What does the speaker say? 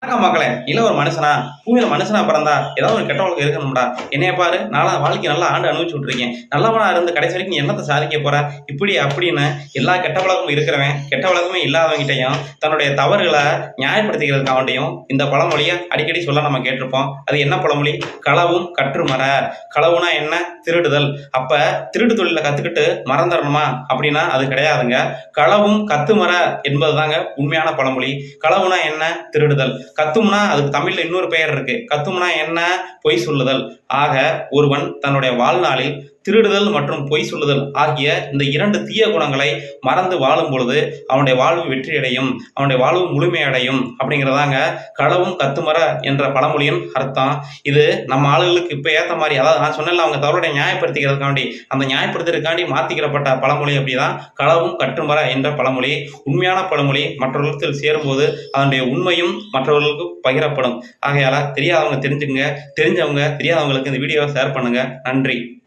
வணக்கம் மக்களே. இல்ல ஒரு மனுஷனா பூமியில மனுஷனா பிறந்தா ஏதாவது ஒரு கெட்ட வழக்கம் இருக்கணும்டா. என்னைய பாரு, நாளா வாழ்க்கை நல்லா ஆண்டு அனுபவிச்சு விட்டுருக்கேன். நல்லவனா இருந்து கடைசி வரைக்கும் நீ என்னத்தை சாதிக்க போற இப்படி அப்படின்னு எல்லா கெட்ட வழக்கமும் இருக்கிறவன் கெட்ட வழக்கமே இல்லாதவங்கிட்டையும் தன்னுடைய தவறுகளை நியாயப்படுத்திக்கிறதுக்காண்டியும் இந்த பழமொழியை அடிக்கடி சொல்ல நம்ம கேட்டிருப்போம். அது என்ன பழமொழி? களவும் கற்றுமற. களவுனா என்ன? திருடுதல். அப்ப திருடு தொழில கத்துக்கிட்டு மறந்துடணுமா அப்படின்னா அது கிடையாதுங்க. களவும் கத்துமற என்பதுதாங்க உண்மையான பழமொழி. களவுனா என்ன? திருடுதல். கத்தும்னா அதுக்கு தமிழ்ல இன்னொரு பெயர் இருக்கு. கத்தும்னா என்ன? பொய் சொல்லுதல். ஆக ஒருவன் தன்னுடைய வாழ்நாளில் திருடுதல் மற்றும் பொய் சொல்லுதல் ஆகிய இந்த இரண்டு தீய குணங்களை மறந்து வாழும் பொழுது அவனுடைய வாழ்வு வெற்றியடையும், அவனுடைய வாழ்வு முழுமையடையும் அப்படிங்கிறதாங்க களவும் கத்துமற என்ற பழமொழியின் அர்த்தம். இது நம்ம ஆளுகளுக்கு இப்ப ஏத்த மாதிரி, அதாவது நான் சொன்னல அவங்க தவறுடைய நியாயப்படுத்திக்கிறதுக்காண்டி அந்த நியாயப்படுத்துறதுக்காண்டி மாத்திக்கிறப்பட்ட பழமொழி அப்படிதான் களவும் கற்றுமற என்ற பழமொழி. உண்மையான பழமொழி மற்றவர்களுக்கு சேரும்போது அதனுடைய உண்மையும் மற்றவர்களுக்கு பகிரப்படும். ஆகையால தெரியாதவங்க தெரிஞ்சுங்க, தெரிஞ்சவங்க தெரியாதவங்களுக்கு இந்த வீடியோவை ஷேர் பண்ணுங்க. நன்றி.